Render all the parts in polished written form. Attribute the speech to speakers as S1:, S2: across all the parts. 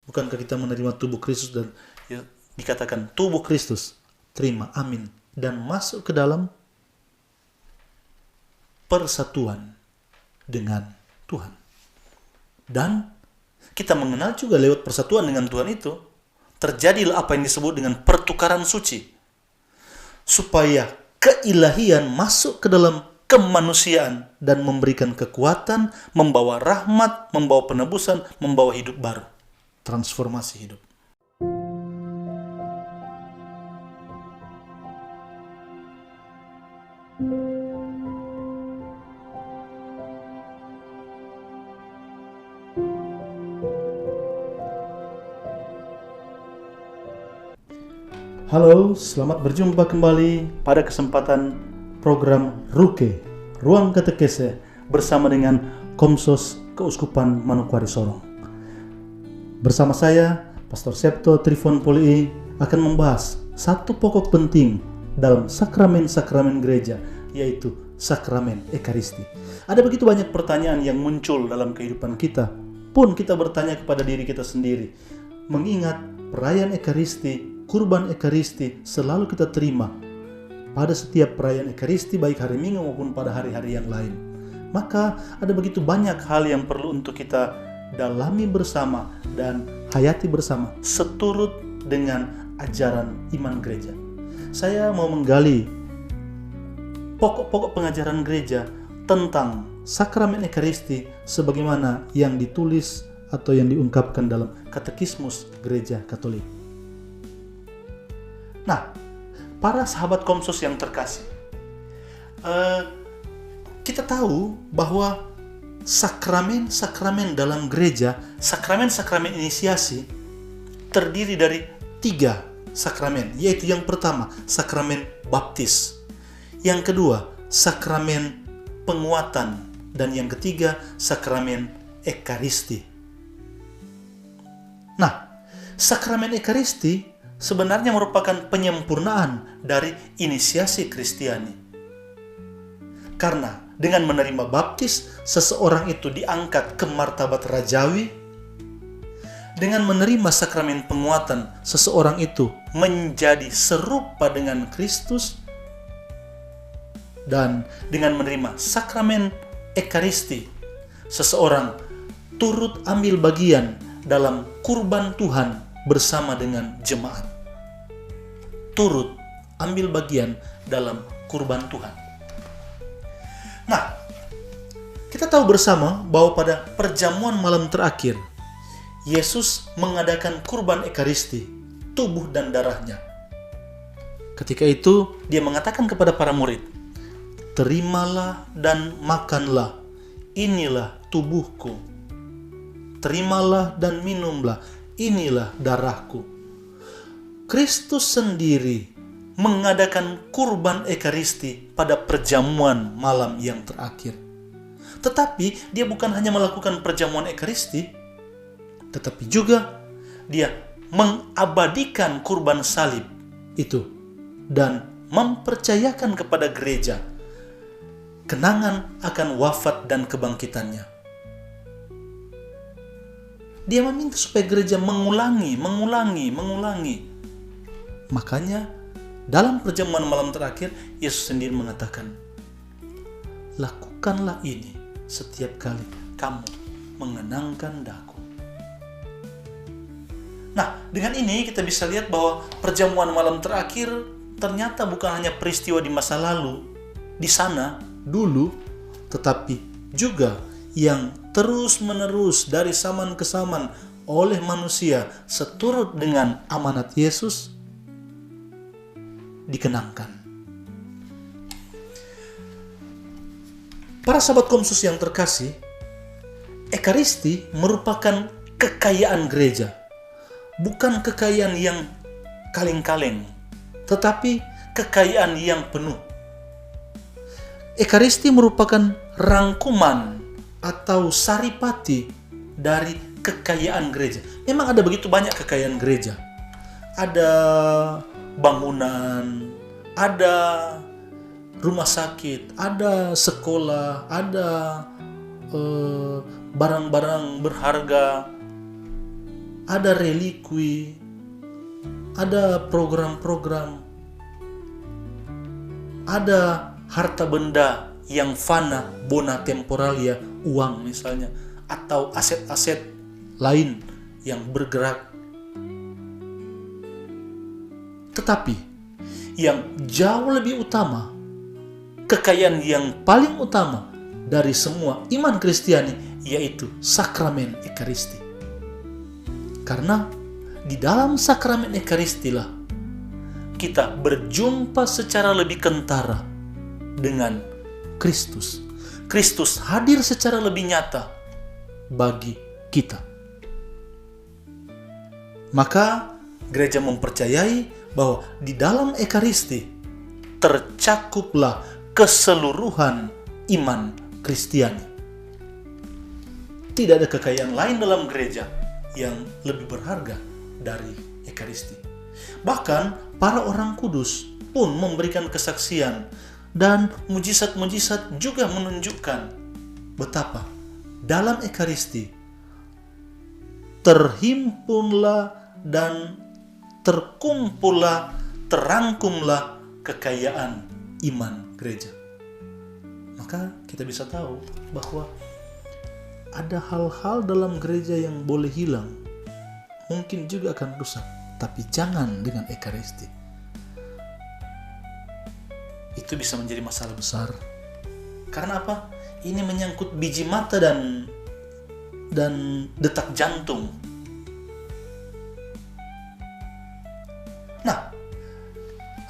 S1: Bukankah kita menerima tubuh Kristus dan ya, dikatakan tubuh Kristus, terima, amin, dan masuk ke dalam persatuan dengan Tuhan. Dan kita mengenal juga lewat persatuan dengan Tuhan itu, terjadilah apa yang disebut dengan pertukaran suci. Supaya keilahian masuk ke dalam kemanusiaan dan memberikan kekuatan, membawa rahmat, membawa penebusan, membawa hidup baru. Transformasi hidup. Halo, selamat berjumpa kembali pada kesempatan program Ruke, Ruang Katekese, bersama dengan Komsos Keuskupan Manokwari Sorong. Bersama saya, Pastor Septo Trifon Polii, akan membahas satu pokok penting dalam sakramen-sakramen gereja, yaitu sakramen Ekaristi. Ada begitu banyak pertanyaan yang muncul dalam kehidupan kita, pun kita bertanya kepada diri kita sendiri, mengingat perayaan Ekaristi, kurban Ekaristi selalu kita terima pada setiap perayaan Ekaristi, baik hari Minggu maupun pada hari-hari yang lain. Maka ada begitu banyak hal yang perlu untuk kita dalami bersama dan hayati bersama seturut dengan ajaran iman gereja. Saya mau menggali pokok-pokok pengajaran gereja tentang sakramen Ekaristi sebagaimana yang ditulis atau yang diungkapkan dalam Katekismus Gereja Katolik. Nah, para sahabat Komsos yang terkasih, kita tahu bahwa sakramen-sakramen dalam gereja, sakramen-sakramen inisiasi, terdiri dari 3 sakramen, yaitu yang pertama, sakramen baptis, yang kedua, sakramen penguatan, dan yang ketiga, sakramen Ekaristi. Nah, sakramen Ekaristi sebenarnya merupakan penyempurnaan dari inisiasi Kristiani. Karena dengan menerima baptis, seseorang itu diangkat ke martabat rajawi. Dengan menerima sakramen penguatan, seseorang itu menjadi serupa dengan Kristus. Dan dengan menerima sakramen Ekaristi, seseorang turut ambil bagian dalam kurban Tuhan bersama dengan jemaat. Turut ambil bagian dalam kurban Tuhan. Nah, kita tahu bersama bahwa pada perjamuan malam terakhir, Yesus mengadakan kurban Ekaristi, tubuh dan darahnya. Ketika itu, dia mengatakan kepada para murid, "Terimalah dan makanlah, inilah tubuhku. Terimalah dan minumlah, inilah darahku." Kristus sendiri mengadakan kurban Ekaristi pada perjamuan malam yang terakhir. Tetapi dia bukan hanya melakukan perjamuan Ekaristi, tetapi juga dia mengabadikan kurban salib itu dan mempercayakan kepada gereja kenangan akan wafat dan kebangkitannya. Dia meminta supaya gereja mengulangi. Makanya dalam perjamuan malam terakhir, Yesus sendiri mengatakan, "Lakukanlah ini setiap kali kamu mengenangkan daku." Nah, dengan ini kita bisa lihat bahwa perjamuan malam terakhir ternyata bukan hanya peristiwa di masa lalu, di sana, dulu, tetapi juga yang terus-menerus dari zaman ke zaman oleh manusia seturut dengan amanat Yesus dikenangkan. Para sahabat Komsos yang terkasih, Ekaristi merupakan kekayaan gereja. Bukan kekayaan yang kaleng-kaleng, tetapi kekayaan yang penuh. Ekaristi merupakan rangkuman atau saripati dari kekayaan gereja. Memang ada begitu banyak kekayaan gereja. Ada bangunan, ada rumah sakit, ada sekolah, ada barang-barang berharga, ada relikui, ada program-program, ada harta benda yang fana, bona temporalia, uang misalnya, atau aset-aset lain yang bergerak. Tetapi yang jauh lebih utama, kekayaan yang paling utama dari semua iman Kristiani, yaitu sakramen Ekaristi. Karena di dalam sakramen Ekaristilah kita berjumpa secara lebih kentara dengan Kristus. Kristus hadir secara lebih nyata bagi kita. Maka gereja mempercayai bahwa di dalam Ekaristi tercakuplah keseluruhan iman Kristiani. Tidak ada kekayaan lain dalam gereja yang lebih berharga dari Ekaristi. Bahkan para orang kudus pun memberikan kesaksian, dan mujizat-mujizat juga menunjukkan betapa dalam Ekaristi terhimpunlah dan terkumpullah, terangkumlah kekayaan iman gereja. Maka kita bisa tahu bahwa ada hal-hal dalam gereja yang boleh hilang, mungkin juga akan rusak, tapi jangan dengan Ekaristi. Itu bisa menjadi masalah besar. Karena apa? Ini menyangkut biji mata dan detak jantung. Nah,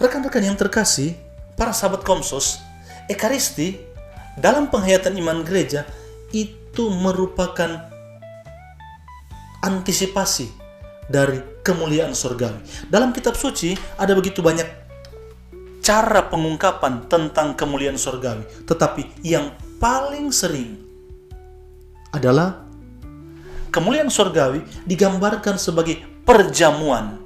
S1: rekan-rekan yang terkasih, para sahabat Komsos, Ekaristi dalam penghayatan iman gereja itu merupakan antisipasi dari kemuliaan surgawi. Dalam kitab suci ada begitu banyak cara pengungkapan tentang kemuliaan surgawi, tetapi yang paling sering adalah kemuliaan surgawi digambarkan sebagai perjamuan.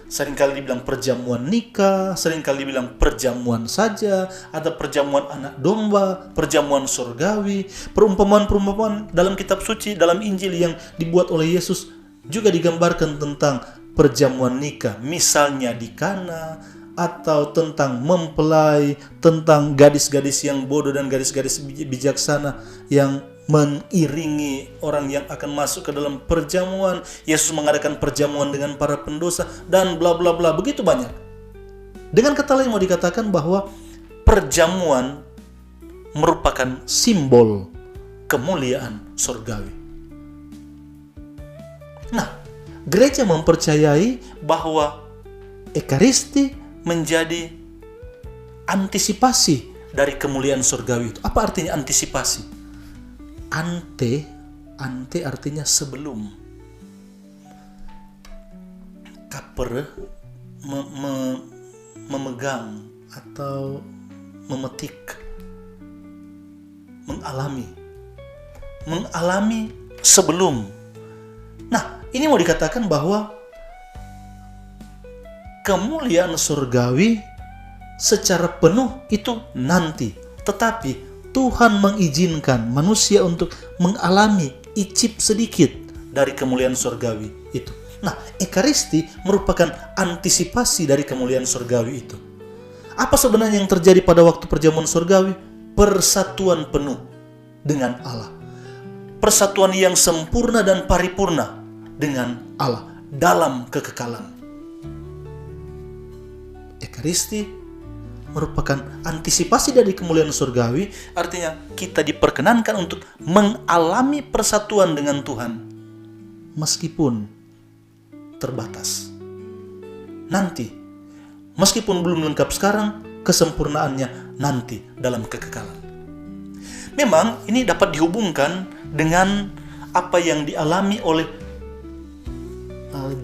S1: Seringkali dibilang perjamuan nikah, seringkali dibilang perjamuan saja, ada perjamuan anak domba, perjamuan surgawi. Perumpamaan-perumpamaan dalam kitab suci, dalam Injil yang dibuat oleh Yesus juga digambarkan tentang perjamuan nikah, misalnya di Kana, atau tentang mempelai, tentang gadis-gadis yang bodoh dan gadis-gadis bijaksana yang mengiringi orang yang akan masuk ke dalam perjamuan. Yesus mengadakan perjamuan dengan para pendosa dan bla bla bla, begitu banyak. Dengan kata lain mau dikatakan bahwa perjamuan merupakan simbol kemuliaan surgawi. Nah, gereja mempercayai bahwa Ekaristi menjadi antisipasi dari kemuliaan surgawi itu. Apa artinya antisipasi? Ante artinya sebelum. Kaper memegang atau memetik, mengalami sebelum. Nah, ini mau dikatakan bahwa kemuliaan surgawi secara penuh itu nanti, tetapi Tuhan mengizinkan manusia untuk mengalami icip sedikit dari kemuliaan surgawi itu. Nah, Ekaristi merupakan antisipasi dari kemuliaan surgawi itu. Apa sebenarnya yang terjadi pada waktu perjamuan surgawi? Persatuan penuh dengan Allah. Persatuan yang sempurna dan paripurna dengan Allah dalam kekekalan. Ekaristi merupakan antisipasi dari kemuliaan surgawi, artinya kita diperkenankan untuk mengalami persatuan dengan Tuhan meskipun terbatas. Nanti, meskipun belum lengkap sekarang, kesempurnaannya nanti dalam kekekalan. Memang ini dapat dihubungkan dengan apa yang dialami oleh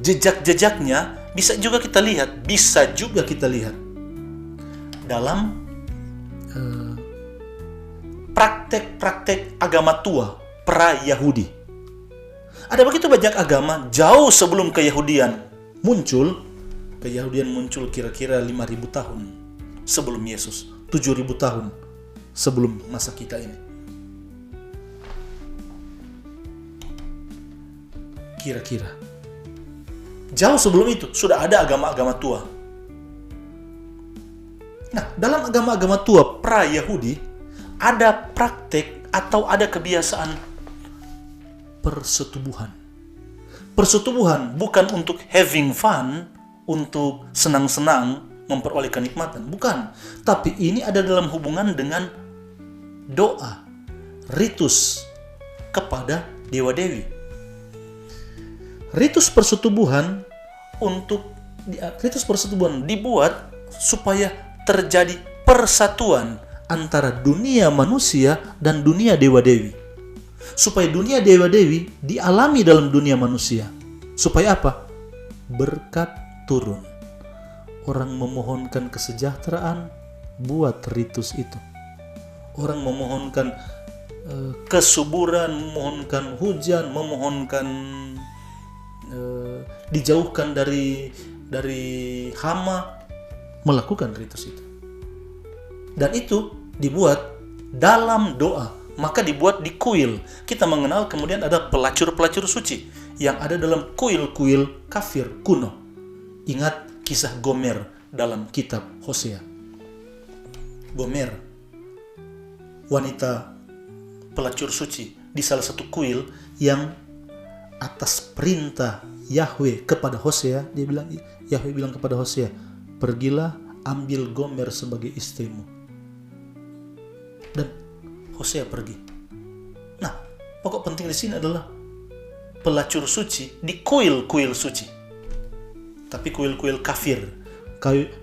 S1: jejak-jejaknya, bisa juga kita lihat dalam praktek-praktek agama tua pra-Yahudi. Ada begitu banyak agama jauh sebelum Keyahudian muncul. Keyahudian muncul kira-kira 5.000 tahun sebelum Yesus, 7.000 tahun sebelum masa kita ini. Kira-kira. Jauh sebelum itu sudah ada agama-agama tua. Nah, dalam agama-agama tua pra-Yahudi ada praktek atau ada kebiasaan persetubuhan. Persetubuhan bukan untuk having fun, untuk senang-senang, memperoleh kenikmatan, bukan. Tapi ini ada dalam hubungan dengan doa, ritus kepada dewa-dewi. Ritus persetubuhan dibuat supaya terjadi persatuan antara dunia manusia dan dunia dewa-dewi. Supaya dunia dewa-dewi dialami dalam dunia manusia. Supaya apa? Berkat turun. Orang memohonkan kesejahteraan, buat ritus itu. Orang memohonkan kesuburan, memohonkan hujan, memohonkan dijauhkan dari hama, melakukan ritus itu. Dan itu dibuat dalam doa, maka dibuat di kuil. Kita mengenal kemudian ada pelacur-pelacur suci yang ada dalam kuil-kuil kafir kuno. Ingat kisah Gomer dalam kitab Hosea. Gomer, wanita pelacur suci di salah satu kuil yang atas perintah Yahweh kepada Hosea, Yahweh bilang kepada Hosea, pergilah ambil Gomer sebagai istrimu. Dan Hosea pergi. Nah, pokok penting di sini adalah pelacur suci di kuil-kuil suci. Tapi kuil-kuil kafir,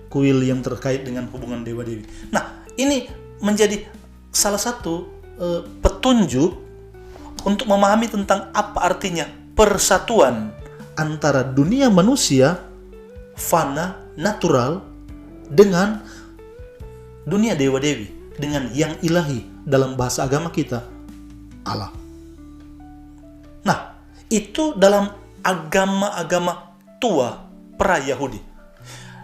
S1: kuil yang terkait dengan hubungan dewa-dewi. Nah, ini menjadi salah satu petunjuk untuk memahami tentang apa artinya persatuan antara dunia manusia, fana, natural, dengan dunia dewa-dewi, dengan yang ilahi, dalam bahasa agama kita, Allah. Nah, itu dalam agama-agama tua pra-Yahudi.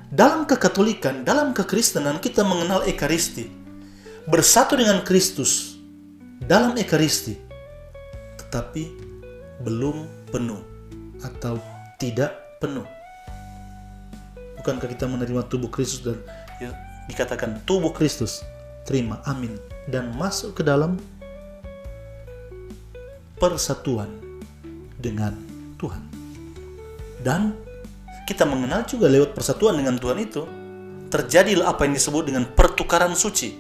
S1: Dalam kekatolikan, dalam kekristenan kita mengenal Ekaristi. Bersatu dengan Kristus dalam Ekaristi, tetapi belum penuh atau tidak penuh. Bukankah kita menerima tubuh Kristus dan dikatakan tubuh Kristus, terima, amin, dan masuk ke dalam persatuan dengan Tuhan. Dan kita mengenal juga lewat persatuan dengan Tuhan itu, terjadilah apa yang disebut dengan pertukaran suci.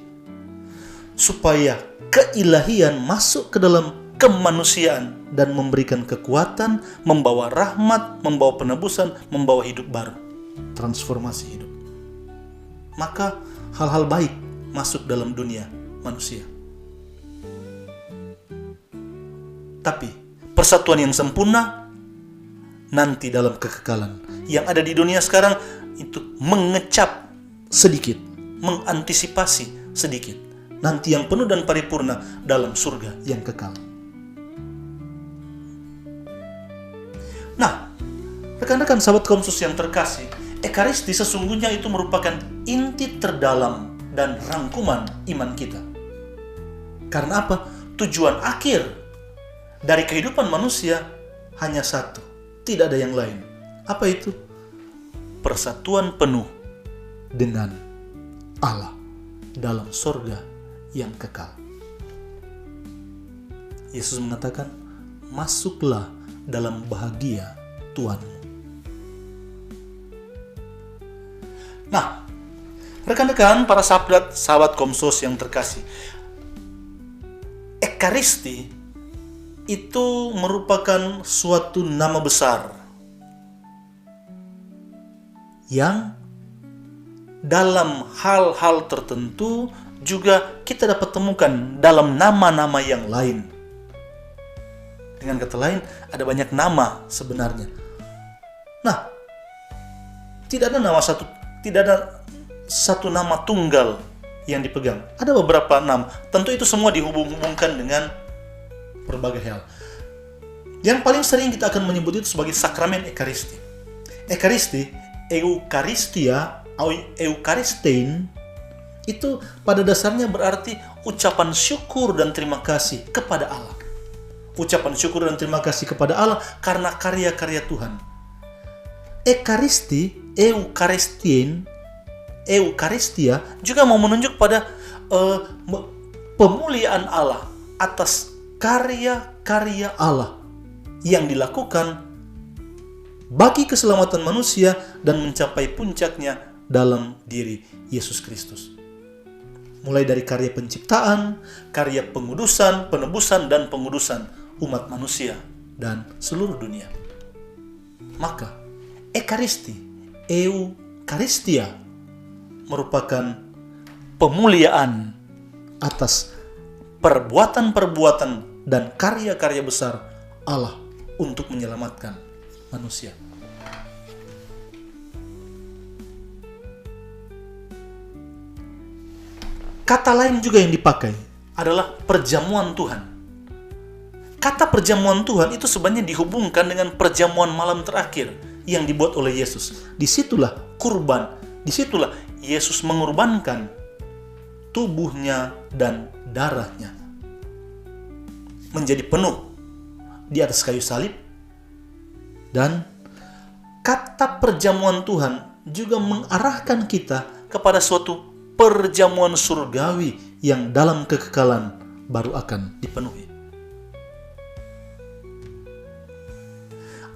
S1: Supaya keilahian masuk ke dalam kemanusiaan dan memberikan kekuatan, membawa rahmat, membawa penebusan, membawa hidup baru. Transformasi hidup. Maka hal-hal baik masuk dalam dunia manusia. Tapi persatuan yang sempurna nanti dalam kekekalan. Yang ada di dunia sekarang itu mengecap sedikit, mengantisipasi sedikit. Nanti yang penuh dan paripurna dalam surga yang kekal. Nah, rekan-rekan sahabat Komsus yang terkasih, Ekaristi sesungguhnya itu merupakan inti terdalam dan rangkuman iman kita. Karena apa? Tujuan akhir dari kehidupan manusia hanya satu, tidak ada yang lain. Apa itu? Persatuan penuh dengan Allah dalam surga yang kekal. Yesus mengatakan, masuklah dalam bahagia Tuhanmu. Nah, rekan-rekan, para sahabat Komsos yang terkasih, Ekaristi itu merupakan suatu nama besar yang dalam hal-hal tertentu juga kita dapat temukan dalam nama-nama yang lain. Dengan kata lain, ada banyak nama sebenarnya. Nah, tidak ada satu nama tunggal yang dipegang. Ada beberapa nama. Tentu itu semua dihubung-hubungkan dengan berbagai hal. Yang paling sering kita akan menyebut itu sebagai sakramen Ekaristi. Ekaristi, Eucharistia atau Eucharistein, itu pada dasarnya berarti ucapan syukur dan terima kasih kepada Allah. Ucapan syukur dan terima kasih kepada Allah karena karya-karya Tuhan. Eukaristia juga mau menunjuk pada pemuliaan Allah atas karya-karya Allah yang dilakukan bagi keselamatan manusia dan mencapai puncaknya dalam diri Yesus Kristus. Mulai dari karya penciptaan, karya pengudusan, penebusan, dan pengudusan umat manusia dan seluruh dunia. Maka Eukaristia merupakan pemuliaan atas perbuatan-perbuatan dan karya-karya besar Allah untuk menyelamatkan manusia. Kata lain juga yang dipakai adalah perjamuan Tuhan. Kata perjamuan Tuhan itu sebenarnya dihubungkan dengan perjamuan malam terakhir yang dibuat oleh Yesus. Disitulah kurban, disitulah Yesus mengorbankan tubuhnya dan darahnya menjadi penuh di atas kayu salib. Dan kata perjamuan Tuhan juga mengarahkan kita kepada suatu perjamuan surgawi yang dalam kekekalan baru akan dipenuhi.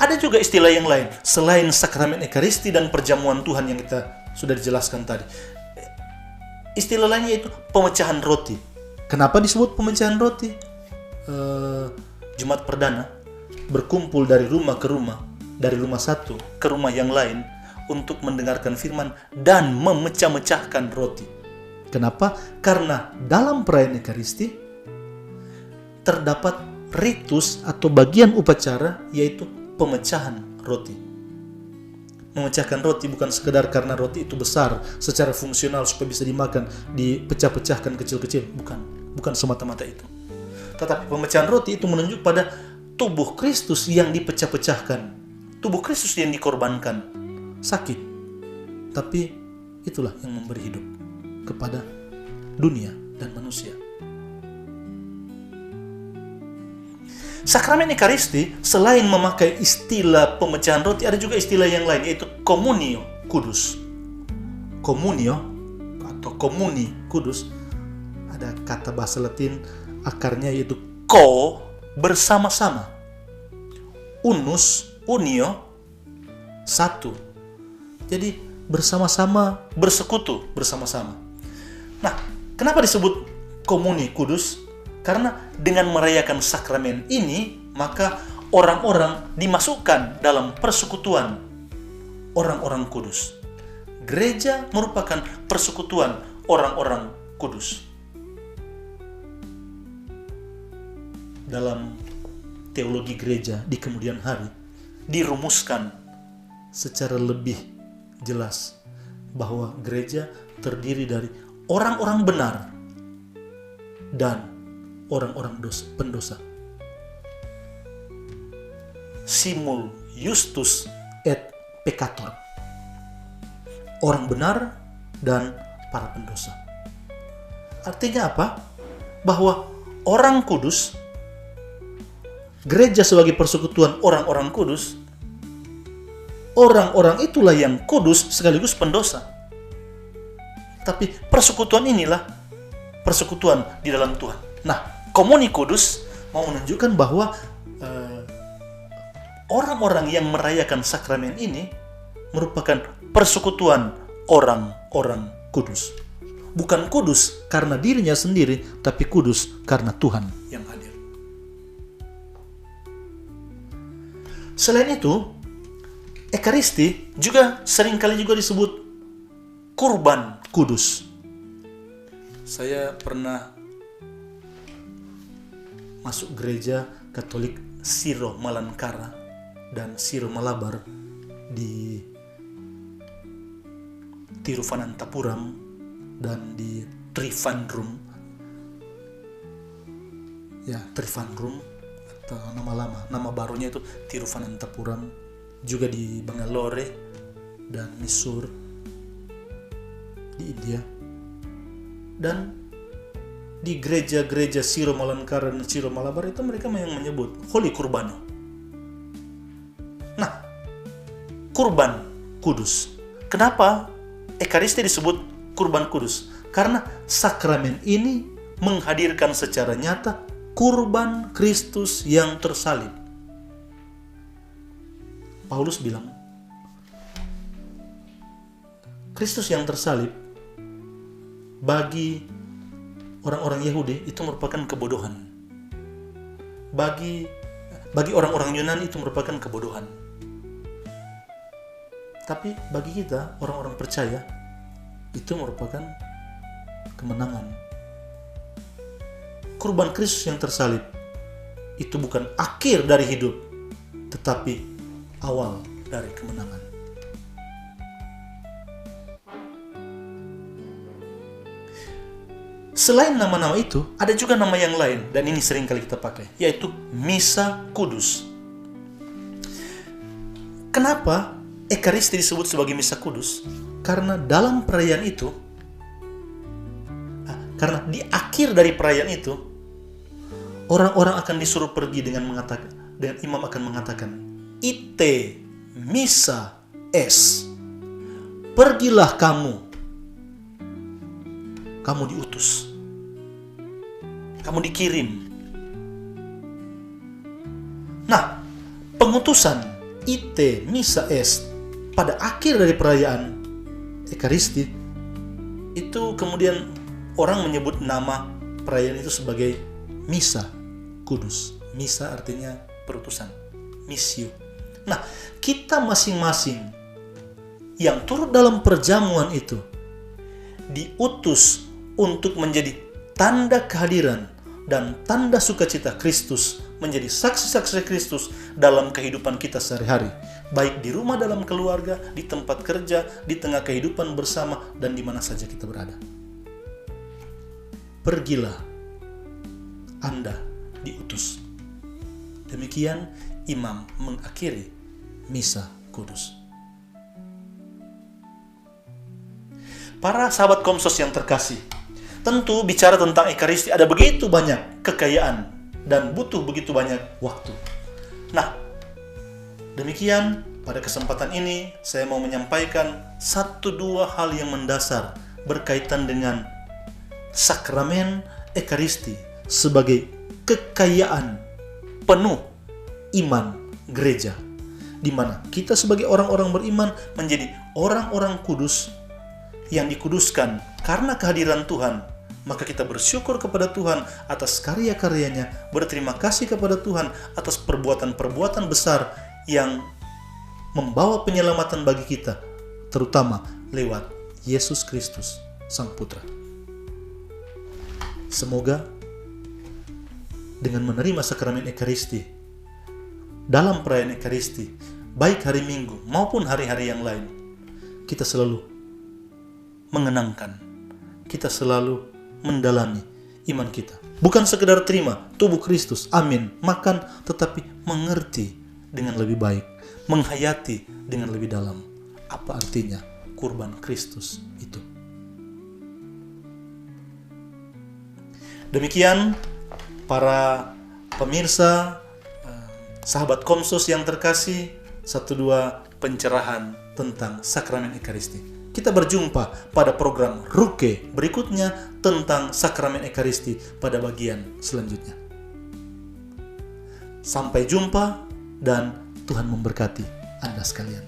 S1: Ada juga istilah yang lain selain sakramen Ekaristi dan perjamuan Tuhan yang kita sudah dijelaskan tadi. Istilah lainnya yaitu pemecahan roti. Kenapa disebut pemecahan roti? Jumat Perdana berkumpul dari rumah ke rumah, dari rumah satu ke rumah yang lain untuk mendengarkan firman dan memecah-mecahkan roti. Kenapa? Karena dalam perayaan Ekaristi terdapat ritus atau bagian upacara yaitu pemecahan roti. Memecahkan roti bukan sekedar karena roti itu besar secara fungsional supaya bisa dimakan, dipecah-pecahkan kecil-kecil, bukan semata-mata itu. Tetapi pemecahan roti itu menunjuk pada tubuh Kristus yang dipecah-pecahkan, tubuh Kristus yang dikorbankan, sakit, tapi itulah yang memberi hidup kepada dunia dan manusia. Sakramen Ekaristi selain memakai istilah pemecahan roti, ada juga istilah yang lain yaitu komunio kudus. Komunio atau komuni kudus ada kata bahasa Latin akarnya yaitu ko, bersama-sama. Unus, unio, satu. Jadi bersama-sama, bersekutu bersama-sama. Nah, kenapa disebut komuni kudus? Karena dengan merayakan sakramen ini, maka orang-orang dimasukkan dalam persekutuan orang-orang kudus. Gereja merupakan persekutuan orang-orang kudus. Dalam teologi gereja di kemudian hari, dirumuskan secara lebih jelas bahwa gereja terdiri dari orang-orang benar dan orang-orang pendosa. Simul justus et peccator. Orang benar dan para pendosa. Artinya apa? Bahwa orang kudus, gereja sebagai persekutuan orang-orang kudus, orang-orang itulah yang kudus sekaligus pendosa. Tapi persekutuan inilah persekutuan di dalam Tuhan. Nah, komuni kudus mau menunjukkan bahwa orang-orang yang merayakan sakramen ini merupakan persekutuan orang-orang kudus. Bukan kudus karena dirinya sendiri, tapi kudus karena Tuhan yang hadir. Selain itu, Ekaristi juga seringkali juga disebut kurban kudus. Saya pernah masuk gereja Katolik Syro Malankara dan Syro Malabar di Tiruvananthapuram dan di Trivandrum. Ya, Trivandrum atau nama lama, nama barunya itu Tiruvananthapuram, juga di Bangalore dan Mysore di India. Dan di gereja-gereja Syro Malankara dan Syro Malabar itu mereka yang menyebut Holy Kurbano. Nah, kurban kudus. Kenapa Ekaristi disebut kurban kudus? Karena sakramen ini menghadirkan secara nyata kurban Kristus yang tersalib. Paulus bilang, Kristus yang tersalib bagi orang-orang Yahudi itu merupakan kebodohan. Bagi orang-orang Yunani itu merupakan kebodohan. Tapi bagi kita, orang-orang percaya, itu merupakan kemenangan. Kurban Kristus yang tersalib itu bukan akhir dari hidup, tetapi awal dari kemenangan. Selain nama-nama itu, ada juga nama yang lain, dan ini sering kali kita pakai, yaitu Misa Kudus. Kenapa Ekaristi disebut sebagai Misa Kudus? Karena dalam perayaan itu, karena di akhir dari perayaan itu, orang-orang akan disuruh pergi dengan imam akan mengatakan, Ite missa es. Pergilah kamu diutus, kamu dikirim. Nah, pengutusan Ite missa es pada akhir dari perayaan Ekaristi itu kemudian orang menyebut nama perayaan itu sebagai Misa Kudus. Misa artinya perutusan, missio. Nah, kita masing-masing yang turut dalam perjamuan itu diutus untuk menjadi tanda kehadiran dan tanda sukacita Kristus, menjadi saksi-saksi Kristus dalam kehidupan kita sehari-hari, baik di rumah, dalam keluarga, di tempat kerja, di tengah kehidupan bersama, dan di mana saja kita berada. Pergilah, Anda diutus. Demikian imam mengakhiri Misa Kudus. Para sahabat Komsos yang terkasih, tentu bicara tentang Ekaristi ada begitu banyak kekayaan dan butuh begitu banyak waktu. Nah, demikian pada kesempatan ini saya mau menyampaikan 1-2 hal yang mendasar berkaitan dengan sakramen Ekaristi sebagai kekayaan penuh iman gereja, di mana kita sebagai orang-orang beriman menjadi orang-orang kudus yang dikuduskan karena kehadiran Tuhan. Maka kita bersyukur kepada Tuhan atas karya-karyanya, berterima kasih kepada Tuhan atas perbuatan-perbuatan besar yang membawa penyelamatan bagi kita, terutama lewat Yesus Kristus, Sang Putra. Semoga dengan menerima sakramen Ekaristi, dalam perayaan Ekaristi, baik hari Minggu maupun hari-hari yang lain, kita selalu mengenangkan, kita selalu mendalami iman kita. Bukan sekedar terima tubuh Kristus, amin, makan, tetapi mengerti dengan lebih baik, menghayati dengan lebih dalam apa artinya kurban Kristus itu. Demikian para pemirsa, sahabat Komsos yang terkasih, 1-2 pencerahan tentang sakramen Ekaristi. Kita berjumpa pada program Ruke berikutnya tentang sakramen Ekaristi pada bagian selanjutnya. Sampai jumpa dan Tuhan memberkati Anda sekalian.